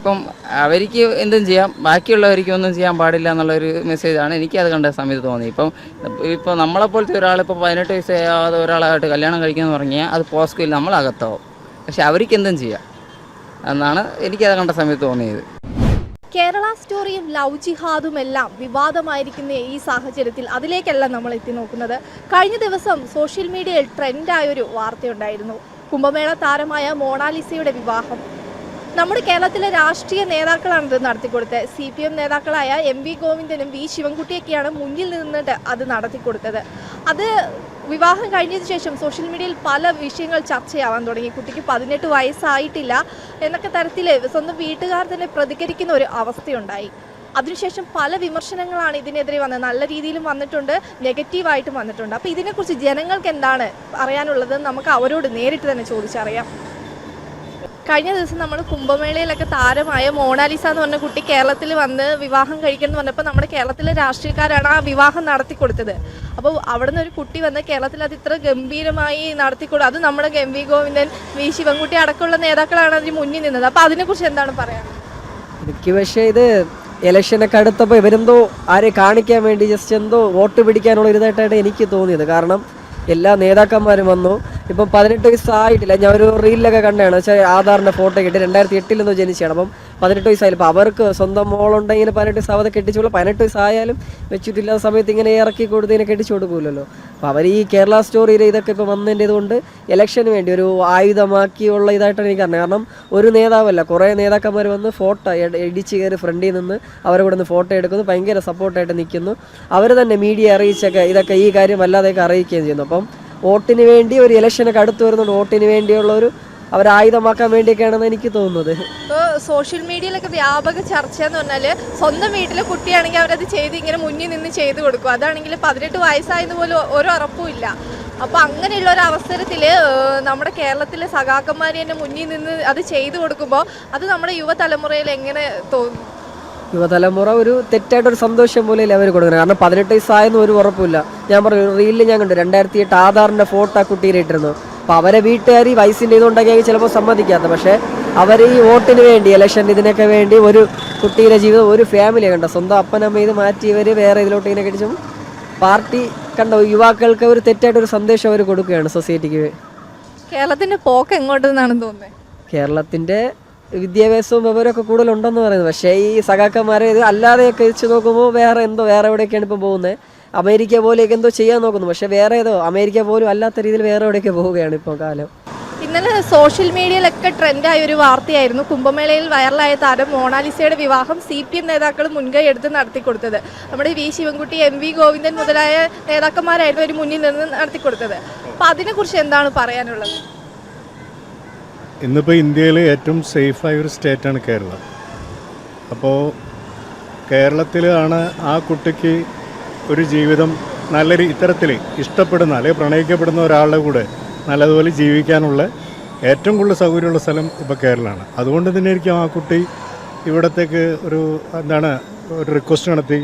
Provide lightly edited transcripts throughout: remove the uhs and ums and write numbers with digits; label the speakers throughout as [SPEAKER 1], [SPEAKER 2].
[SPEAKER 1] അപ്പം അവർക്ക് എന്തും ചെയ്യാം, ബാക്കിയുള്ളവർക്ക് ഒന്നും ചെയ്യാൻ പാടില്ല എന്നുള്ളൊരു മെസ്സേജാണ് എനിക്കത് കണ്ട സമയത്ത് തോന്നി. ഇപ്പോൾ നമ്മളെപ്പോലത്തെ ഒരാളിപ്പോൾ 18 വയസ്സാകാതെ ഒരാളായിട്ട് കല്യാണം കഴിക്കുമെന്ന് പറഞ്ഞാൽ അത് പോസ്കോയിൽ നമ്മളകത്താവും. പക്ഷെ അവർക്ക് എന്തും ചെയ്യാം എന്നാണ് എനിക്കത് കണ്ട സമയത്ത് തോന്നിയത്.
[SPEAKER 2] കേരള സ്റ്റോറിയും ലവ് ജിഹാദും എല്ലാം വിവാദമായിരിക്കുന്ന ഈ സാഹചര്യത്തിൽ അതിലേക്കല്ല നമ്മൾ എത്തി നോക്കുന്നത്. കഴിഞ്ഞ ദിവസം സോഷ്യൽ മീഡിയയിൽ ട്രെൻഡായൊരു വാർത്തയുണ്ടായിരുന്നു. കുംഭമേള താരമായ മോണാലിസയുടെ വിവാഹം. നമ്മുടെ കേരളത്തിലെ രാഷ്ട്രീയ നേതാക്കളാണ് ഇത് നടത്തിക്കൊടുത്തത്. CPM നേതാക്കളായ MV ഗോവിന്ദനും V ശിവൻകുട്ടിയൊക്കെയാണ് മുന്നിൽ നിന്നിട്ട് അത് നടത്തിക്കൊടുത്തത്. അത് വിവാഹം കഴിഞ്ഞതിന് ശേഷം സോഷ്യൽ മീഡിയയിൽ പല വിഷയങ്ങൾ ചർച്ചയാവാൻ തുടങ്ങി. കുട്ടിക്ക് 18 വയസ്സായിട്ടില്ല എന്നൊക്കെ തരത്തിൽ സ്വന്തം വീട്ടുകാർ തന്നെ പ്രതികരിക്കുന്ന ഒരു അവസ്ഥയുണ്ടായി. അതിനുശേഷം പല വിമർശനങ്ങളാണ് ഇതിനെതിരെ വന്നത്. നല്ല രീതിയിലും വന്നിട്ടുണ്ട്, നെഗറ്റീവായിട്ടും വന്നിട്ടുണ്ട്. അപ്പോൾ ഇതിനെക്കുറിച്ച് ജനങ്ങൾക്ക് എന്താണ് പറയാനുള്ളത് നമുക്ക് അവരോട് നേരിട്ട് തന്നെ ചോദിച്ചറിയാം. കഴിഞ്ഞ ദിവസം നമ്മൾ കുംഭമേളയിലൊക്കെ താരമായ മോണാലിസ എന്ന് പറഞ്ഞ കുട്ടി കേരളത്തിൽ വന്ന് വിവാഹം കഴിക്കണമെന്ന് പറഞ്ഞപ്പോൾ നമ്മുടെ കേരളത്തിലെ രാഷ്ട്രീയക്കാരാണ് ആ വിവാഹം നടത്തിക്കൊടുത്തത്. അപ്പോൾ അവിടെ നിന്ന് ഒരു കുട്ടി വന്ന് കേരളത്തിൽ അത് ഇത്ര ഗംഭീരമായി നടത്തിക്കൊടുത്തു. അത് നമ്മുടെ MV ഗോവിന്ദൻ, V ശിവൻകുട്ടി അടക്കമുള്ള നേതാക്കളാണ് അതിന് മുന്നിൽ നിന്നത്. അപ്പോൾ അതിനെക്കുറിച്ച് എന്താണ് പറയാനുള്ളത്?
[SPEAKER 3] എനിക്ക് പക്ഷേ ഇത് ഇലക്ഷനൊക്കെ അടുത്തപ്പോൾ ഇവരെന്തോ ആരെ കാണിക്കാൻ വേണ്ടി ജസ്റ്റ് എന്തോ വോട്ട് പിടിക്കാനുള്ള ഒരു ഇതായിട്ടാണ് എനിക്ക് തോന്നിയത്. കാരണം എല്ലാ നേതാക്കന്മാരും വന്നു. ഇപ്പം 18 വയസ്സായിട്ടില്ല. ഞാൻ ഒരു റീലിലൊക്കെ കണ്ടാണ്. വെച്ചാൽ ആധാറിൻ്റെ ഫോട്ടോ കിട്ടി 2008 ജനിച്ചാണ്. അപ്പം 18 വയസ്സായാലും ഇപ്പോൾ അവർക്ക് സ്വന്തം മോളുണ്ടെങ്കിൽ 18 വയസ്സാവാതെ കെട്ടിച്ചോളൂ. 18 വയസ്സായാലും വെച്ചിട്ടില്ലാത്ത സമയത്ത് ഇങ്ങനെ ഇറക്കി കൊടുത്ത് ഇങ്ങനെ കെട്ടിച്ചു കൊടുക്കുമല്ലോ. അപ്പോൾ അവർ ഈ കേരള സ്റ്റോറിയിൽ ഇതൊക്കെ ഇപ്പോൾ വന്നതിൻ്റെ കൊണ്ട് ഇലക്ഷന് വേണ്ടി ഒരു ആയുധമാക്കിയുള്ള ഇതായിട്ടാണ് എനിക്ക് അറിഞ്ഞത്. കാരണം ഒരു നേതാവല്ല, കുറേ നേതാക്കന്മാർ വന്ന് ഫോട്ടോ ഇടിച്ച് കയറി ഫ്രണ്ടിൽ നിന്ന് അവരെ കൂടെ നിന്ന് ഫോട്ടോ എടുക്കുന്നു, ഭയങ്കര സപ്പോർട്ടായിട്ട് നിൽക്കുന്നു. അവർ തന്നെ മീഡിയ അറിയിച്ചൊക്കെ ഇതൊക്കെ ഈ കാര്യം വല്ലാതെയൊക്കെ അറിയിക്കുകയും ചെയ്യുന്നു. അപ്പം വോട്ടിന് വേണ്ടി ഒരു ഇലക്ഷനൊക്കെ അടുത്ത് വരുന്നുണ്ട്. വോട്ടിന് വേണ്ടിയുള്ളൊരു അവരായുധമാക്കാൻ വേണ്ടിയൊക്കെയാണെന്ന് എനിക്ക് തോന്നുന്നത്.
[SPEAKER 2] ഇപ്പോൾ സോഷ്യൽ മീഡിയയിലൊക്കെ വ്യാപക ചർച്ച എന്ന് പറഞ്ഞാൽ സ്വന്തം വീട്ടിലെ കുട്ടിയാണെങ്കിൽ അവരത് ചെയ്ത് ഇങ്ങനെ മുന്നിൽ നിന്ന് ചെയ്ത് കൊടുക്കും. അതാണെങ്കിൽ 18 വയസ്സായെന്ന് പോലും ഒരു ഉറപ്പുമില്ല. അപ്പോൾ അങ്ങനെയുള്ള ഒരു അവസരത്തിൽ നമ്മുടെ കേരളത്തിലെ സഖാക്കന്മാർ തന്നെ മുന്നിൽ നിന്ന് അത് ചെയ്തു കൊടുക്കുമ്പോൾ അത് നമ്മുടെ യുവതലമുറയിൽ എങ്ങനെ തോന്നും?
[SPEAKER 3] യുവതലമുറ ഒരു തെറ്റായിട്ടൊരു സന്തോഷം പോലെയല്ലേ അവർ കൊടുക്കുന്നത്. കാരണം 18 വയസ്സായെന്ന് ഒരു ഉറപ്പില്ല. ഞാൻ പറഞ്ഞു റീലിൽ ഞാൻ കണ്ടു 2008 ആധാറിൻ്റെ ഫോട്ടോ കുട്ടിയുടെ ഇട്ടിരുന്നു. അപ്പോൾ അവരെ വീട്ടുകാർ ഈ വയസ്സിൻ്റെ ഇതുണ്ടാക്കിയാൽ ചിലപ്പോൾ സമ്മതിക്കാത്ത, പക്ഷേ അവർ ഈ വോട്ടിന് വേണ്ടി ഇലക്ഷൻ ഇതിനൊക്കെ വേണ്ടി ഒരു കുട്ടിയുടെ ജീവിതം ഒരു ഫാമിലിയെ കണ്ട സ്വന്തം അപ്പനമ്മ ഇത് മാറ്റി ഇവർ വേറെ ഇതിലോട്ട് ഇങ്ങനെ കടിച്ചും പാർട്ടി കണ്ട യുവാക്കൾക്ക് ഒരു തെറ്റായിട്ടൊരു സന്ദേശം അവർ കൊടുക്കുകയാണ് സൊസൈറ്റിക്ക്.
[SPEAKER 2] കേരളത്തിൻ്റെ പോക്ക് എങ്ങോട്ടെന്നാണെന്ന് തോന്നുന്നത്?
[SPEAKER 3] കേരളത്തിൻ്റെ വിദ്യാഭ്യാസവും വിവരമൊക്കെ കൂടുതലുണ്ടെന്ന് പറയുന്നത്. പക്ഷേ ഈ സഖാക്കന്മാരെ ഇത് അല്ലാതെയൊക്കെ വെച്ച് നോക്കുമ്പോൾ വേറെ എവിടെയൊക്കെയാണ് ഇപ്പം പോകുന്നത്. അമേരിക്ക പോലെയൊക്കെ എന്തോ ചെയ്യാൻ നോക്കുന്നു. പക്ഷേ വേറെ ഏതോ അമേരിക്ക പോലും അല്ലാത്ത രീതിയിൽ വേറെ എവിടെയൊക്കെ പോവുകയാണ് ഇപ്പോൾ കാലം.
[SPEAKER 2] ഇന്നലെ സോഷ്യൽ മീഡിയയിലൊക്കെ ട്രെൻഡായ ഒരു വാർത്തയായിരുന്നു കുംഭമേളയിൽ വൈറലായ താരം മോണാലിസയുടെ വിവാഹം CPM നേതാക്കൾ മുൻകൈ എടുത്ത് നടത്തിക്കൊടുത്തത്. നമ്മുടെ V ശിവൻകുട്ടി, MV ഗോവിന്ദൻ മുതലായ നേതാക്കന്മാരായിരുന്നു ഒരു മുന്നിൽ നിന്ന് നടത്തിക്കൊടുത്തത്. അപ്പോൾ അതിനെക്കുറിച്ച് എന്താണ് പറയാനുള്ളത്?
[SPEAKER 4] ഇന്നിപ്പോൾ ഇന്ത്യയിൽ ഏറ്റവും സേഫായ ഒരു സ്റ്റേറ്റാണ് കേരളം. അപ്പോൾ കേരളത്തിലാണ് ആ കുട്ടിക്ക് ഒരു ജീവിതം നല്ലൊരു ഇത്തരത്തിൽ ഇഷ്ടപ്പെടുന്ന അല്ലെങ്കിൽ പ്രണയിക്കപ്പെടുന്ന ഒരാളുടെ കൂടെ നല്ലതുപോലെ ജീവിക്കാനുള്ള ഏറ്റവും കൂടുതൽ സൗകര്യമുള്ള സ്ഥലം ഇപ്പോൾ കേരളമാണ്. അതുകൊണ്ട് തന്നെ ആയിരിക്കും ആ കുട്ടി ഇവിടത്തേക്ക് ഒരു ഒരു റിക്വസ്റ്റ് നടത്തി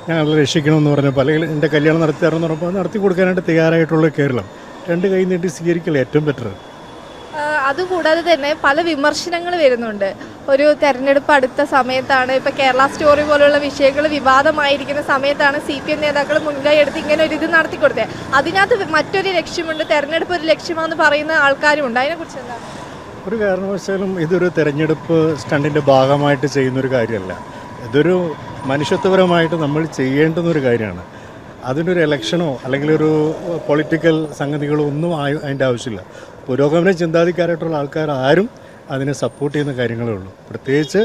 [SPEAKER 4] ഞങ്ങൾ രക്ഷിക്കണമെന്ന് പറഞ്ഞപ്പോൾ, അല്ലെങ്കിൽ എൻ്റെ കല്യാണം നടത്തി തരണമെന്ന് പറഞ്ഞപ്പോൾ നടത്തി കൊടുക്കാനായിട്ട് തയ്യാറായിട്ടുള്ള കേരളം 2 കൈ നീട്ടി സ്വീകരിക്കൽ ഏറ്റവും ബെറ്റർ.
[SPEAKER 2] അതുകൂടാതെ തന്നെ പല വിമർശനങ്ങൾ വരുന്നുണ്ട്. ഒരു തെരഞ്ഞെടുപ്പ് അടുത്ത സമയത്താണ്, ഇപ്പോൾ കേരള സ്റ്റോറി പോലുള്ള വിഷയങ്ങൾ വിവാദമായിരിക്കുന്ന സമയത്താണ് CPM നേതാക്കൾ മുൻകൈ എടുത്ത് ഇങ്ങനെ ഒരു ഇത് നടത്തിക്കൊടുത്തത്. അതിനകത്ത് മറ്റൊരു ലക്ഷ്യമുണ്ട്, തെരഞ്ഞെടുപ്പ് ഒരു ലക്ഷ്യമാണെന്ന് പറയുന്ന ആൾക്കാരുമുണ്ട്. അതിനെക്കുറിച്ച് എന്താണ്?
[SPEAKER 4] ഒരു കാരണവശാലും ഇതൊരു തെരഞ്ഞെടുപ്പ് സ്റ്റണ്ടിൻ്റെ ഭാഗമായിട്ട് ചെയ്യുന്നൊരു കാര്യമല്ല. ഇതൊരു മനുഷ്യത്വപരമായിട്ട് നമ്മൾ ചെയ്യേണ്ടുന്നൊരു കാര്യമാണ്. അതിനൊരു ഇലക്ഷനോ അല്ലെങ്കിൽ ഒരു പൊളിറ്റിക്കൽ സംഗതികളോ ഒന്നും അതിൻ്റെ ആവശ്യമില്ല. പുരോഗമന ചിന്താധികാരായിട്ടുള്ള ആൾക്കാർ ആരും അതിനെ സപ്പോർട്ട് ചെയ്യുന്ന കാര്യങ്ങളേ ഉള്ളൂ. പ്രത്യേകിച്ച്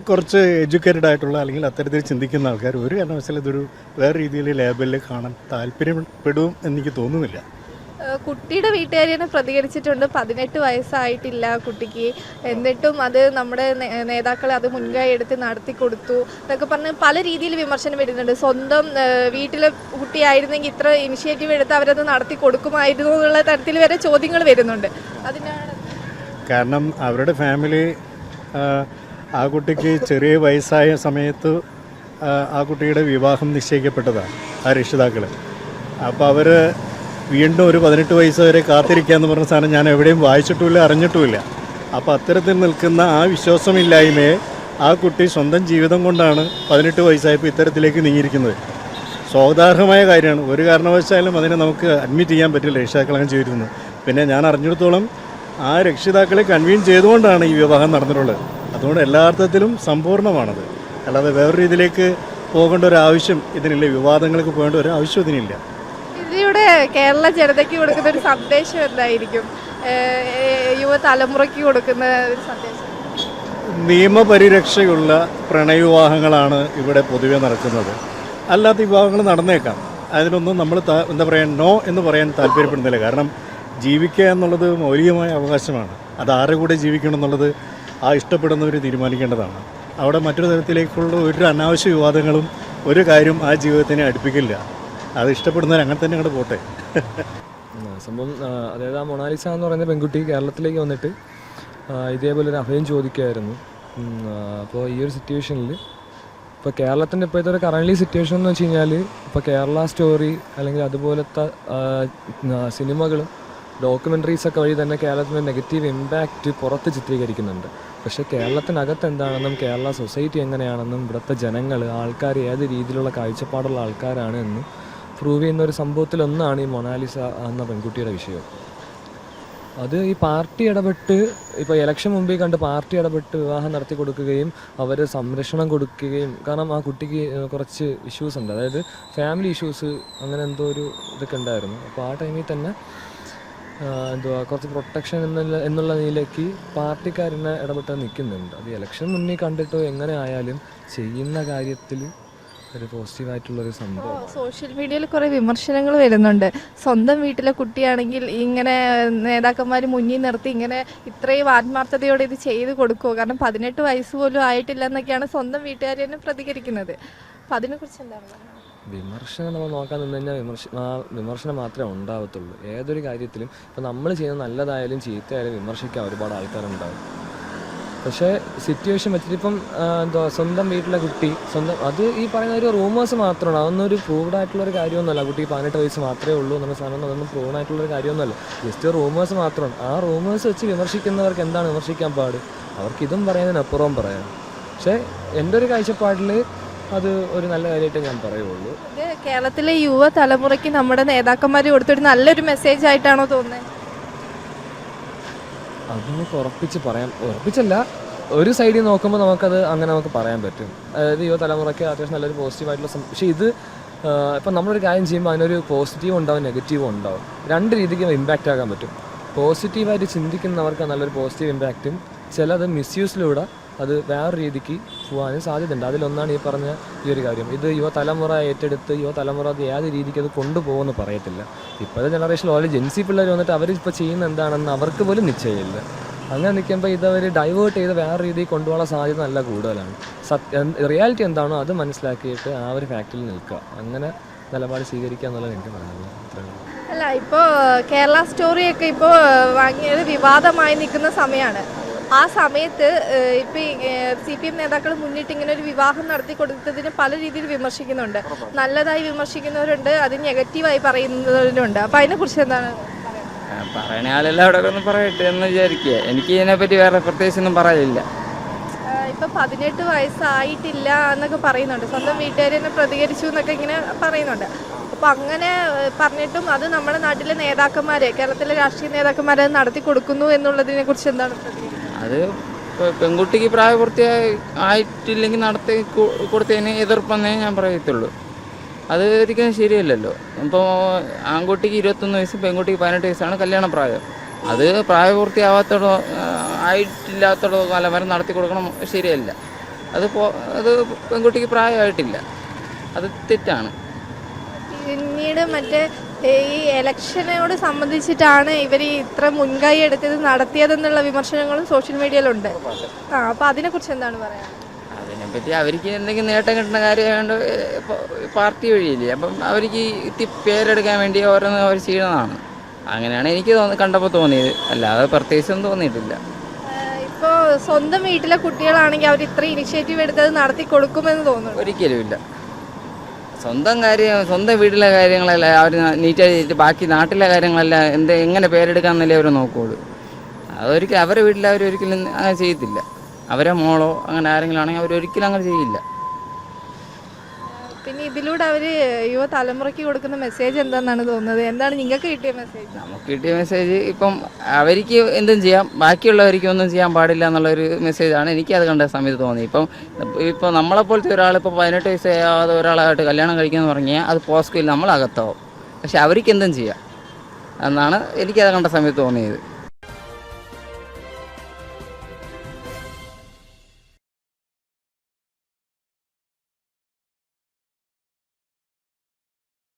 [SPEAKER 4] കുറച്ച് എഡ്യൂക്കേറ്റഡ് ആയിട്ടുള്ള അല്ലെങ്കിൽ അത്തരത്തിൽ ചിന്തിക്കുന്ന ആൾക്കാർ ഒരു കാരണവശാലും ഇതൊരു വേറെ രീതിയിൽ ലേബലിൽ കാണാൻ താല്പര്യപ്പെടും എനിക്ക് തോന്നുന്നില്ല.
[SPEAKER 2] കുട്ടിയുടെ വീട്ടുകാർ തന്നെ പ്രതികരിച്ചിട്ടുണ്ട്. 18 വയസ്സായിട്ടില്ല കുട്ടിക്ക്, എന്നിട്ടും അത് നമ്മുടെ നേതാക്കൾ അത് മുൻകൈ എടുത്ത് നടത്തി കൊടുത്തു എന്നൊക്കെ പറഞ്ഞ് പല രീതിയിൽ വിമർശനം വരുന്നുണ്ട്. സ്വന്തം വീട്ടിലെ കുട്ടിയായിരുന്നെങ്കിൽ ഇത്ര ഇനിഷ്യേറ്റീവ് എടുത്ത് അവരത് നടത്തി കൊടുക്കുമായിരുന്നു എന്നുള്ള തരത്തിൽ വരെ ചോദ്യങ്ങൾ വരുന്നുണ്ട്. അതിനാണ്
[SPEAKER 4] കാരണം അവരുടെ ഫാമിലി ആ കുട്ടിക്ക് ചെറിയ വയസ്സായ സമയത്ത് ആ കുട്ടിയുടെ വിവാഹം നിശ്ചയിക്കപ്പെട്ടതാണ് ആ രക്ഷിതാക്കൾ. അപ്പോൾ അവർ വീണ്ടും ഒരു 18 വയസ്സ് വരെ കാത്തിരിക്കാമെന്ന് പറഞ്ഞ സാധനം ഞാൻ എവിടെയും വായിച്ചിട്ടുമില്ല, അറിഞ്ഞിട്ടുമില്ല. അപ്പോൾ അത്തരത്തിൽ നിൽക്കുന്ന ആ വിശ്വാസമില്ലായ്മയെ ആ കുട്ടി സ്വന്തം ജീവിതം കൊണ്ടാണ് 18 വയസ്സായപ്പോൾ ഇത്തരത്തിലേക്ക് നീങ്ങിയിരിക്കുന്നത്. സ്വാഗതാർഹമായ കാര്യമാണ്. ഒരു കാരണവശാലും അതിനെ നമുക്ക് അഡ്മിറ്റ് ചെയ്യാൻ പറ്റില്ല രക്ഷിതാക്കൾ അങ്ങനെ ചെയ്തിരുന്നു. പിന്നെ ഞാൻ അറിഞ്ഞിടത്തോളം ആ രക്ഷിതാക്കളെ കൺവീൻ ചെയ്തുകൊണ്ടാണ് ഈ വിവാഹം നടന്നിട്ടുള്ളത്. അതുകൊണ്ട് എല്ലാ അർത്ഥത്തിലും സമ്പൂർണ്ണമാണത്. അല്ലാതെ വേറൊരു രീതിയിലേക്ക് പോകേണ്ട ഒരു ആവശ്യം ഇതിനില്ല, വിവാദങ്ങൾക്ക് പോകേണ്ട ഒരു ആവശ്യം ഇതിനില്ല.
[SPEAKER 2] ഇതിലൂടെ കേരള ജനതയ്ക്ക് കൊടുക്കുന്ന ഒരു സന്ദേശം എന്തായിരിക്കും, യുവതലമുറയ്ക്ക് കൊടുക്കുന്ന ഒരു സന്ദേശം?
[SPEAKER 4] നിയമപരിരക്ഷയുള്ള പ്രണയവിവാഹങ്ങളാണ് ഇവിടെ പൊതുവെ നടക്കുന്നത്. അല്ലാത്ത വിവാഹങ്ങൾ നടന്നേക്കാം. അതിനൊന്നും നമ്മൾ എന്താ പറയുക, നോ എന്ന് പറയാൻ താല്പര്യപ്പെടുന്നില്ല. കാരണം ജീവിക്കുക എന്നുള്ളത് മൗലികമായ അവകാശമാണ്. അത് ആരുടെ കൂടെ ജീവിക്കണം എന്നുള്ളത് ആ ഇഷ്ടപ്പെടുന്നവർ തീരുമാനിക്കേണ്ടതാണ്. അവിടെ മറ്റൊരു തരത്തിലേക്കുള്ള ഒരു അനാവശ്യ വിവാദങ്ങളും ഒരു കാര്യം ആ ജീവിതത്തിനെ അടുപ്പിക്കില്ല. അത് ഇഷ്ടപ്പെടുന്നവർ അങ്ങനെ തന്നെ അങ്ങോട്ട് പോട്ടെ.
[SPEAKER 5] സംഭവം അതായത് ആ മൊണാലിസ എന്ന് പറയുന്ന പെൺകുട്ടി കേരളത്തിലേക്ക് വന്നിട്ട് ഇതേപോലെ ഒരു അഭയം ചോദിക്കുമായിരുന്നു. അപ്പോൾ ഈ ഒരു സിറ്റുവേഷനിൽ ഇപ്പോൾ കേരളത്തിൻ്റെ ഇപ്പോഴത്തെ ഒരു കറൻലി സിറ്റുവേഷൻ എന്ന് വെച്ച് കഴിഞ്ഞാൽ ഇപ്പോൾ കേരള സ്റ്റോറി അല്ലെങ്കിൽ അതുപോലത്തെ സിനിമകളും ഡോക്യുമെൻ്ററീസൊക്കെ വഴി തന്നെ കേരളത്തിൻ്റെ നെഗറ്റീവ് ഇമ്പാക്റ്റ് പുറത്ത് ചിത്രീകരിക്കുന്നുണ്ട്. പക്ഷേ കേരളത്തിനകത്ത് എന്താണെന്നും കേരള സൊസൈറ്റി എങ്ങനെയാണെന്നും ഇവിടുത്തെ ജനങ്ങൾ ആൾക്കാർ ഏത് രീതിയിലുള്ള കാഴ്ചപ്പാടുള്ള ആൾക്കാരാണ് എന്നും പ്രൂവ് ചെയ്യുന്ന ഒരു സംഭവത്തിലൊന്നാണ് ഈ മൊണാലിസ എന്ന പെൺകുട്ടിയുടെ വിഷയം. അത് ഈ പാർട്ടി ഇടപെട്ട് ഇപ്പോൾ ഇലക്ഷൻ മുമ്പിൽ കണ്ട് പാർട്ടി ഇടപെട്ട് വിവാഹം നടത്തി കൊടുക്കുകയും അവർ സംരക്ഷണം കൊടുക്കുകയും, കാരണം ആ കുട്ടിക്ക് കുറച്ച് ഇഷ്യൂസ് ഉണ്ട്, അതായത് ഫാമിലി ഇഷ്യൂസ് അങ്ങനെ എന്തോ ഒരു ഇതൊക്കെ ഉണ്ടായിരുന്നു. അപ്പോൾ ആ ടൈമിൽ തന്നെ എന്തുവാ കുറച്ച് പ്രൊട്ടക്ഷൻ എന്നുള്ള നിലയ്ക്ക് പാർട്ടിക്കാരനെ ഇടപെട്ട് നിൽക്കുന്നുണ്ട്. അത് ഇലക്ഷൻ മുന്നിൽ കണ്ടിട്ടോ എങ്ങനെ ആയാലും ചെയ്യുന്ന കാര്യത്തിൽ ഒരു പോസിറ്റീവായിട്ടുള്ളൊരു സംഭവം.
[SPEAKER 2] സോഷ്യൽ മീഡിയയിൽ കുറേ വിമർശനങ്ങൾ വരുന്നുണ്ട്. സ്വന്തം വീട്ടിലെ കുട്ടിയാണെങ്കിൽ ഇങ്ങനെ നേതാക്കന്മാർ മുന്നിൽ നിർത്തി ഇങ്ങനെ ഇത്രയും ആത്മാർത്ഥതയോടെ ഇത് ചെയ്ത് കൊടുക്കുമോ? കാരണം 18 വയസ്സ് പോലും ആയിട്ടില്ല എന്നൊക്കെയാണ് സ്വന്തം വീട്ടുകാർ തന്നെ പ്രതികരിക്കുന്നത്. അപ്പം അതിനെക്കുറിച്ച് എന്താണ് പറയുന്നത്?
[SPEAKER 5] വിമർശനം നമ്മൾ നോക്കാൻ നിന്ന് കഴിഞ്ഞാൽ വിമർശനം മാത്രമേ ഉണ്ടാവത്തുള്ളൂ. ഏതൊരു കാര്യത്തിലും ഇപ്പോൾ നമ്മൾ ചെയ്യുന്ന നല്ലതായാലും ചീത്തയായാലും വിമർശിക്കാൻ ഒരുപാട് ആൾക്കാരുണ്ടാവും. പക്ഷേ സിറ്റുവേഷൻ വെച്ചിട്ട് ഇപ്പം സ്വന്തം വീട്ടിലെ കുട്ടി അത് ഈ പറയുന്ന ഒരു റൂമേഴ്സ് മാത്രമാണ്. അതൊന്നും ഒരു പ്രൂവ്ഡ് ആയിട്ടുള്ളൊരു കാര്യമൊന്നുമല്ല. കുട്ടി 18 വയസ്സ് മാത്രമേ ഉള്ളൂ നമ്മുടെ സാധനം, അതൊന്നും പ്രൂവ്ഡ് ആയിട്ടുള്ളൊരു കാര്യമൊന്നുമല്ല. ജസ്റ്റ് റൂമേഴ്സ് മാത്രമാണ്. ആ റൂമേഴ്സ് വെച്ച് വിമർശിക്കുന്നവർക്ക് എന്താണ് വിമർശിക്കാൻ പാട്? അവർക്ക് ഇതും പറയുന്നതിനപ്പുറവും പറയാം. പക്ഷേ എൻ്റെ ഒരു കാഴ്ചപ്പാടിൽ അത് ഒരു നല്ല കാര്യമായിട്ടേ ഞാൻ പറയുള്ളൂ.
[SPEAKER 2] ഇത് കേരളത്തിലെ യുവതലമുറയ്ക്ക് നമ്മുടെ നേതാക്കന്മാർ കൊടുത്തൊരു നല്ലൊരു മെസ്സേജ് ആയിട്ടാണോ തോന്നുന്നത്?
[SPEAKER 5] അത് നമുക്ക് ഉറപ്പിച്ചല്ല, ഒരു സൈഡിൽ നോക്കുമ്പോൾ നമുക്കത് അങ്ങനെ നമുക്ക് പറയാൻ പറ്റും. അതായത് യുവതലമുറയ്ക്ക് അത്യാവശ്യം നല്ലൊരു പോസിറ്റീവായിട്ടുള്ള പക്ഷേ ഇത് ഇപ്പം നമ്മളൊരു കാര്യം ചെയ്യുമ്പോൾ അതിനൊരു പോസിറ്റീവും ഉണ്ടാവും നെഗറ്റീവും ഉണ്ടാവും. രണ്ട് രീതിക്ക് ഇമ്പാക്റ്റ് ആകാൻ പറ്റും. പോസിറ്റീവായിട്ട് ചിന്തിക്കുന്നവർക്ക് നല്ലൊരു പോസിറ്റീവ് ഇമ്പാക്റ്റും, ചിലത് മിസ്യൂസിലൂടെ അത് വേറെ രീതിക്ക് പോകാനും സാധ്യതയുണ്ട്. അതിലൊന്നാണ് ഈ പറഞ്ഞ ഈ ഒരു കാര്യം. ഇത് യുവതലമുറ ഏറ്റെടുത്ത് യുവതലമുറ അത് ഏത് രീതിക്ക് അത് കൊണ്ടുപോകുമെന്ന് പറയത്തില്ല. ഇപ്പോഴത്തെ ജനറേഷനിൽ ഓരോ ജെൻസി പിള്ളേർ വന്നിട്ട് അവരിപ്പോൾ ചെയ്യുന്ന എന്താണെന്ന് അവർക്ക് പോലും നിശ്ചയമില്ല. അങ്ങനെ നിൽക്കുമ്പോൾ ഇതവർ ഡൈവേർട്ട് ചെയ്ത് വേറെ രീതിയിൽ കൊണ്ടുപോകാനുള്ള സാധ്യത നല്ല കൂടുതലാണ്. റിയാലിറ്റി എന്താണോ അത് മനസ്സിലാക്കിയിട്ട് ആ ഒരു ഫാക്ടറിൽ നിൽക്കുക, അങ്ങനെ നിലപാട് സ്വീകരിക്കുക എന്നുള്ളത് എനിക്ക് പറയാനുള്ളത്.
[SPEAKER 2] അല്ല, ഇപ്പോൾ കേരള സ്റ്റോറിയൊക്കെ ഇപ്പോൾ വാങ്ങിയത് വിവാദമായി നിൽക്കുന്ന സമയമാണ്. ആ സമയത്ത് ഇപ്പം CPM നേതാക്കൾ മുന്നിട്ട് ഇങ്ങനെ ഒരു വിവാഹം നടത്തി കൊടുത്തതിന് പല രീതിയിൽ വിമർശിക്കുന്നുണ്ട്. നല്ലതായി വിമർശിക്കുന്നവരുണ്ട്, അത് നെഗറ്റീവായി പറയുന്നവരുണ്ട്. അപ്പം അതിനെക്കുറിച്ച് എന്താണ്
[SPEAKER 1] പറയണ ആളെല്ലാം അവിടെ ഒന്ന് പറയട്ടെ എന്ന് വിചാരിക്കുക. എനിക്ക് ഇതിനെപ്പറ്റി വേറെ പ്രത്യേകിച്ചൊന്നും പറയില്ല.
[SPEAKER 2] ഇപ്പം 18 വയസ്സായിട്ടില്ല എന്നൊക്കെ പറയുന്നുണ്ട്. സ്വന്തം വീട്ടുകാർ തന്നെ പ്രതികരിച്ചു എന്നൊക്കെ ഇങ്ങനെ പറയുന്നുണ്ട്. അപ്പോൾ അങ്ങനെ പറഞ്ഞിട്ടും അത് നമ്മുടെ നാട്ടിലെ നേതാക്കന്മാർ, കേരളത്തിലെ രാഷ്ട്രീയ നേതാക്കന്മാർ അത് നടത്തി കൊടുക്കുന്നു എന്നുള്ളതിനെ കുറിച്ച് എന്താണ് പ്രതികരിക്കുന്നത്?
[SPEAKER 1] അത് പെൺകുട്ടിക്ക് പ്രായപൂർത്തി ആയിട്ടില്ലെങ്കിൽ നടത്തി കൊടുത്തതിന് എതിർപ്പെന്നേ ഞാൻ പറയത്തുള്ളൂ. അത് ഒരിക്കലും ശരിയല്ലല്ലോ. ഇപ്പോൾ ആൺകുട്ടിക്ക് 21 വയസ്സ്, പെൺകുട്ടിക്ക് 18 വയസ്സാണ് കല്യാണ പ്രായം. അത് പ്രായപൂർത്തിയാവാത്തോടോ ആയിട്ടില്ലാത്തോടോ കാലം വരെ നടത്തി കൊടുക്കണം, ശരിയല്ല. അത് പെൺകുട്ടിക്ക് പ്രായമായിട്ടില്ല, അത് തെറ്റാണ്.
[SPEAKER 2] പിന്നീട് മറ്റേ ഈ ഇലക്ഷനോട് സംബന്ധിച്ചിട്ടാണ് ഇവർ ഇത്ര മുൻകൈ എടുത്തത് നടത്തിയതെന്നുള്ള വിമർശനങ്ങളും സോഷ്യൽ മീഡിയയിലുണ്ട്. അപ്പോൾ അതിനെക്കുറിച്ച് എന്താണ് പറയാൻ?
[SPEAKER 1] അതിനെപ്പറ്റി അവർക്ക് എന്തെങ്കിലും നേട്ടം കിട്ടുന്ന കാര്യമായതുകൊണ്ട് പാർട്ടി വഴിയില്ലേ, അപ്പം അവർക്ക് പേരെടുക്കാൻ വേണ്ടി ഓരോന്ന് അവർ ചെയ്യുന്നതാണ്. അങ്ങനെയാണ് എനിക്ക് കണ്ടപ്പോൾ തോന്നിയത്, അല്ലാതെ പ്രത്യേകിച്ചൊന്നും തോന്നിയിട്ടില്ല.
[SPEAKER 2] ഇപ്പോൾ സ്വന്തം വീട്ടിലെ കുട്ടികളാണെങ്കിൽ അവർ ഇത്ര ഇനിഷ്യേറ്റീവ് എടുത്തത് നടത്തി കൊടുക്കുമെന്ന് തോന്നുന്നു?
[SPEAKER 1] ഒരിക്കലുമില്ല. സ്വന്തം വീട്ടിലെ കാര്യങ്ങളല്ല അവർ നീറ്റായിട്ട് ബാക്കി നാട്ടിലെ കാര്യങ്ങളെല്ലാം എങ്ങനെ പേരെടുക്കാമെന്നല്ലേ അവർ നോക്കുകയുള്ളൂ. അതൊരിക്കലും അവരുടെ വീട്ടിൽ അവരൊരിക്കലും അങ്ങനെ ചെയ്യത്തില്ല. അവരെ മോളോ അങ്ങനെ ആരെങ്കിലും ആണെങ്കിൽ അവരൊരിക്കലും അങ്ങനെ ചെയ്യില്ല.
[SPEAKER 2] പിന്നെ ഇതിലൂടെ അവർ യുവതലമുറയ്ക്ക് കൊടുക്കുന്ന മെസ്സേജ് എന്താണെന്നാണ് തോന്നുന്നത്? എന്താണ് നിങ്ങൾക്ക് കിട്ടിയ മെസ്സേജ്?
[SPEAKER 1] നമുക്ക് കിട്ടിയ മെസ്സേജ് ഇപ്പം അവർക്ക് എന്തും ചെയ്യാം, ബാക്കിയുള്ളവർക്ക് ഒന്നും ചെയ്യാൻ പാടില്ല എന്നുള്ളൊരു മെസ്സേജാണ് എനിക്കത് കണ്ട സമയത്ത് തോന്നി. ഇപ്പോൾ നമ്മളെപ്പോലത്തെ ഒരാളിപ്പോൾ 18 വയസ്സാകാതെ ഒരാളായിട്ട് കല്യാണം കഴിക്കുമെന്ന് പറഞ്ഞാൽ അത് പോസ്കോയിൽ നമ്മളകത്താവും. പക്ഷെ അവർക്ക് എന്തും ചെയ്യാം എന്നാണ് എനിക്കത് കണ്ട സമയത്ത് തോന്നിയത്.